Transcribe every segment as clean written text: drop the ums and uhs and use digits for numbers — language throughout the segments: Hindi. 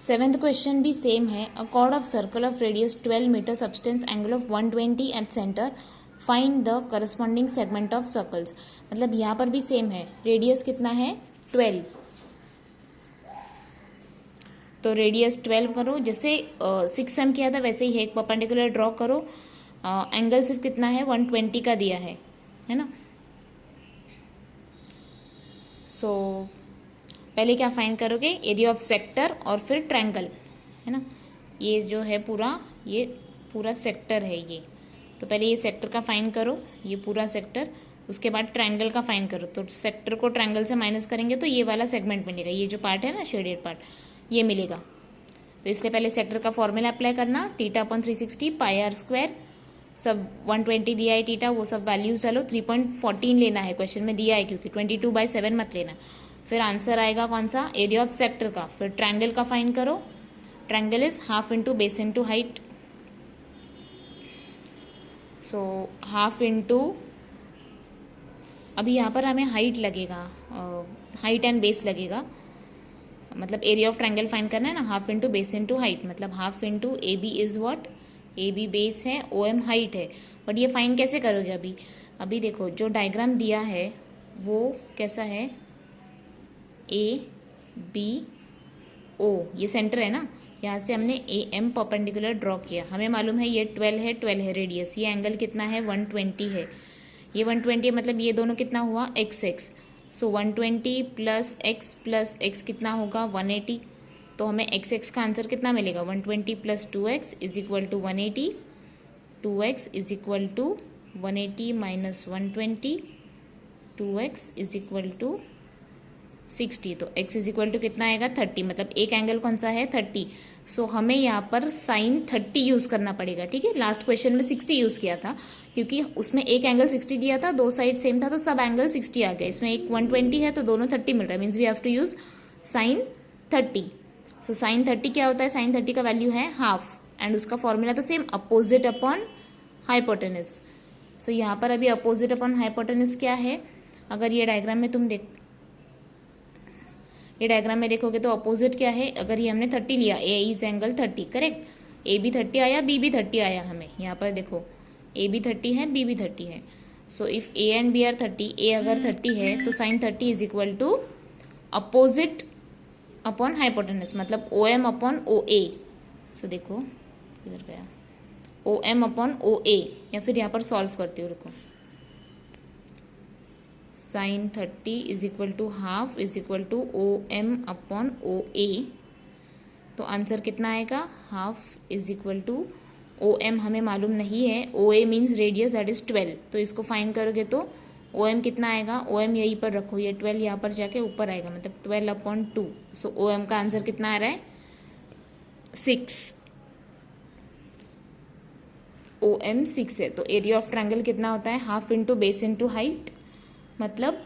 सेवेंथ क्वेश्चन भी सेम है. A chord of circle of radius 12 metre subtends angle of 120 at centre, find the corresponding segment of circles. मतलब यहाँ पर भी सेम है. रेडियस कितना है 12, तो रेडियस 12 करो. जैसे 6 एम किया था वैसे ही है. एक परपेंडिकुलर ड्रॉ करो. एंगल सिर्फ कितना है 120 का दिया है ना. सो पहले क्या फाइंड करोगे, एरिया ऑफ सेक्टर और फिर ट्रायंगल, है ना. ये जो है पूरा, ये पूरा सेक्टर है ये. तो पहले ये सेक्टर का फाइंड करो, ये पूरा सेक्टर. उसके बाद ट्रायंगल का फाइंड करो. तो सेक्टर को ट्रायंगल से माइनस करेंगे तो ये वाला सेगमेंट मिलेगा. ये जो पार्ट है ना शेडेड पार्ट, ये मिलेगा. तो इसलिए पहले सेक्टर का फॉर्मूला अप्लाई करना. Theta upon 360 pi R square. सब 120 दिया है थीटा, वो सब वैल्यूज डालो. 3.14 लेना है, क्वेश्चन में दिया है क्योंकि 22/7 मत लेना. फिर आंसर आएगा कौन सा, एरिया ऑफ सेक्टर का. फिर ट्रायंगल का फाइंड करो. Triangle is half into base into height. So half into, अभी यहाँ पर हमें हाइट लगेगा, हाइट एंड बेस लगेगा. मतलब एरिया ऑफ ट्रायंगल फाइंड करना है ना. Half into base into height, मतलब half into A B is what, A B base है, ओ एम हाइट है. बट ये फाइंड कैसे करोगे अभी. अभी देखो जो डायग्राम दिया है वो कैसा है, ए बी ओ, ये सेंटर है ना. यहाँ से हमने ए एम परपेंडिकुलर ड्रॉ किया. हमें मालूम है ये 12 है रेडियस. ये एंगल कितना है 120 है. ये 120 है, मतलब ये दोनों कितना हुआ एक्स एक्स. सो 120 प्लस एक्स कितना होगा 180. तो हमें एक्स एक्स का आंसर कितना मिलेगा 120 plus 2x is equal to 180. 2x is equal to 180 minus 120. 2x is equal to 60. तो x इज इक्वल टू कितना आएगा 30. मतलब एक एंगल कौन सा है 30. सो हमें यहाँ पर साइन 30 यूज करना पड़ेगा. ठीक है, लास्ट क्वेश्चन में 60 यूज किया था क्योंकि उसमें एक एंगल 60 दिया था, दो साइड सेम था, तो सब एंगल 60 आ गया. इसमें एक 120 है तो दोनों 30 मिल रहा है. Means we have to use sine 30. So sine 30 क्या होता है, साइन 30 का वैल्यू है हाफ. एंड उसका फॉर्मूला तो same, opposite upon hypotenuse. So यहाँ पर अभी अपोजिट अपॉन हाइपोटेनस क्या है, अगर ये डायग्राम में तुम ये डायग्राम में देखोगे तो अपोजिट क्या है. अगर ये हमने 30 लिया, ए इज एंगल 30, करेक्ट. ए भी 30 आया, बी भी 30 आया. हमें यहाँ पर देखो ए भी 30 है, बी भी 30 है. So if A and B are 30, A अगर 30 है तो sine 30 is equal to opposite upon hypotenuse, मतलब ओ एम अपॉन ओ ए. सो देखो इधर गया, ओ एम अपॉन ओ ए. या फिर यहाँ पर सॉल्व करती हूँ, रुको. Sine 30 is equal to half is equal to O M upon O A. तो आंसर कितना आएगा, half is equal to O M हमें मालूम नहीं है. O A means radius, that is 12. तो इसको फाइंड करोगे तो ओ एम कितना आएगा, ओ एम यहीं पर रखो, ये 12 यहाँ पर जाके ऊपर आएगा, मतलब 12 अपॉन 2. सो ओ एम का आंसर कितना आ रहा है 6. ओ एम 6 है. तो एरिया ऑफ ट्रायंगल कितना होता है, half into base into height. मतलब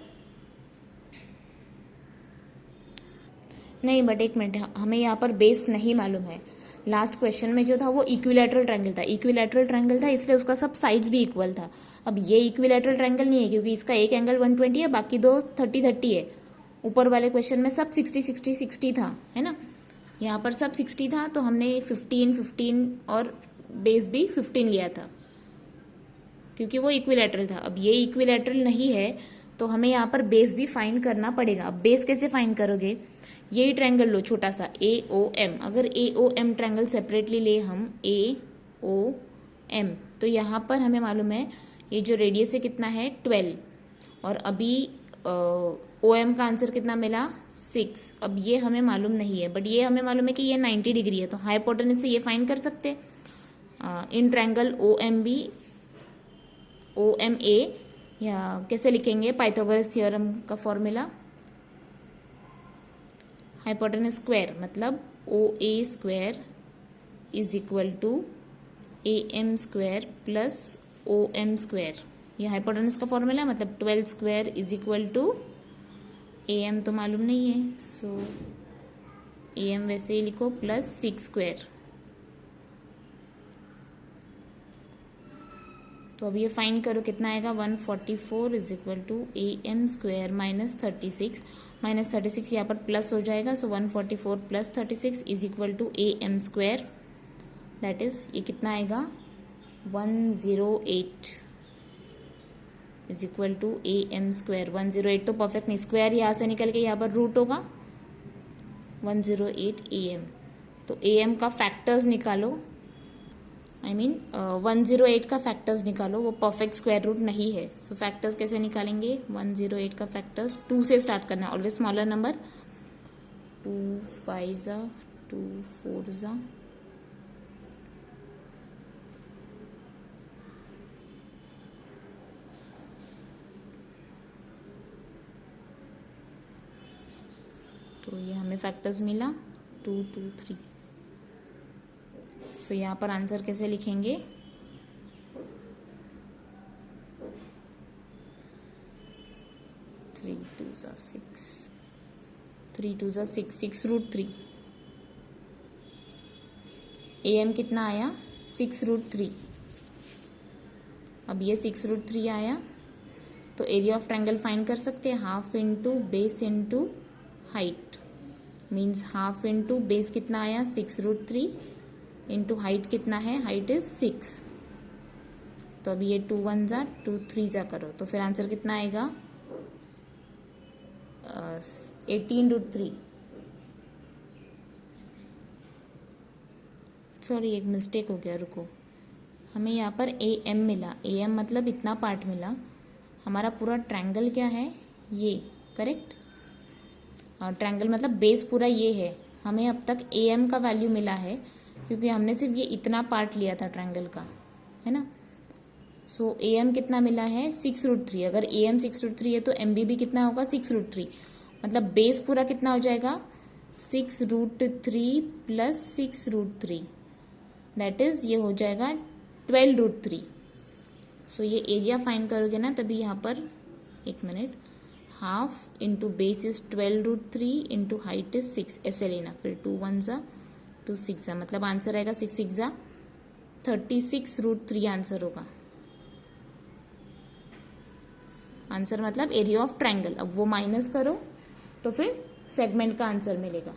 नहीं, बट एक मिनट, हमें यहाँ पर बेस नहीं मालूम है. लास्ट क्वेश्चन में जो था वो इक्विलैटरल ट्रायंगल था. इक्विलैटरल ट्रायंगल था इसलिए उसका सब साइड्स भी इक्वल था. अब ये इक्विलैटरल ट्रायंगल नहीं है क्योंकि इसका एक एंगल 120 है, बाकी दो 30 है. ऊपर वाले क्वेश्चन में सब 60 था, है ना. यहाँ पर सब 60 था तो हमने 15 और बेस भी 15 लिया था क्योंकि वो इक्विलैटरल था. अब ये इक्विलैटरल नहीं है तो हमें यहाँ पर बेस भी फाइंड करना पड़ेगा. अब बेस कैसे फाइंड करोगे, यही ट्रायंगल लो छोटा सा ए ओ एम. अगर ए ओ एम ट्रायंगल सेपरेटली ले हम ए ओ एम, तो यहाँ पर हमें मालूम है ये जो रेडियस है कितना है 12. और अभी ओ एम का आंसर कितना मिला 6. अब ये हमें मालूम नहीं है, बट ये हमें मालूम है कि ये 90 डिग्री है. तो हाइपोटेनस से ये फाइंड कर सकते in triangle O M B O M A. या कैसे लिखेंगे, पाइथागोरस थ्योरम का फॉर्मूला, हाइपोटेनस स्क्वायर मतलब O A square is equal to A M square plus O M square. ये हाइपोटेनस का फॉर्मूला है, मतलब 12 square is equal to A M तो मालूम नहीं है, सो ए एम वैसे ही लिखो प्लस 6 स्क्वायर. तो अब ये फाइंड करो कितना आएगा, 144 is equal to AM square minus 36, minus 36 यहाँ पर प्लस हो जाएगा, so 144 plus 36 is equal to AM square, that is ये कितना आएगा 108 is equal to AM square. 108 तो परफेक्ट नहीं, स्क्वायर यहाँ से निकल के यहाँ पर रूट होगा 108 AM। तो AM का फैक्टर्स निकालो, I mean 108 का फैक्टर्स निकालो, वो परफेक्ट स्क्वायर रूट नहीं है। सो फैक्टर्स कैसे निकालेंगे, 108 का फैक्टर्स 2 से स्टार्ट करना है, ऑलवेज स्मॉलर नंबर, 2 5 2 4 तो ये हमें फैक्टर्स मिला 2 2 3। सो यहाँ पर आंसर कैसे लिखेंगे, 3 2 6, 3 2 6, 6 रूट 3। AM कितना आया 6 रूट 3। अब ये 6 रूट 3 आया, तो एरिया ऑफ ट्रायंगल फाइंड कर सकते हैं, half into base into height, means half into base कितना आया 6 रूट 3 इंटू हाइट कितना है, हाइट इज 6। तो अभी ये 2 1 जा 2 3 जा करो, तो फिर आंसर कितना आएगा 18 रूट 3। सॉरी एक मिस्टेक हो गया, रुको, हमें यहाँ पर AM मिला, AM मतलब इतना पार्ट मिला, हमारा पूरा ट्रायंगल क्या है ये, करेक्ट, और ट्रायंगल मतलब बेस पूरा ये है, हमें अब तक AM का वैल्यू मिला है क्योंकि हमने सिर्फ ये इतना पार्ट लिया था ट्रायंगल का, है ना। सो AM कितना मिला है 6 रूट 3। अगर AM 6 रूट 3 है तो MB भी कितना होगा 6 रूट 3, मतलब बेस पूरा कितना हो जाएगा 6 root 3 plus 6 root 3, that is ये हो जाएगा 12 रूट 3। सो ये एरिया फाइंड करोगे ना, तभी यहाँ पर एक minute, half into base is 12 root 3 into height is 6, ऐसे लेना, फिर 2 1 जा 2 6 जा, मतलब आंसर आएगा 6 6 जा 36 रूट 3 आंसर होगा। आंसर मतलब एरिया ऑफ ट्रायंगल। अब वो माइनस करो तो फिर सेगमेंट का आंसर मिलेगा।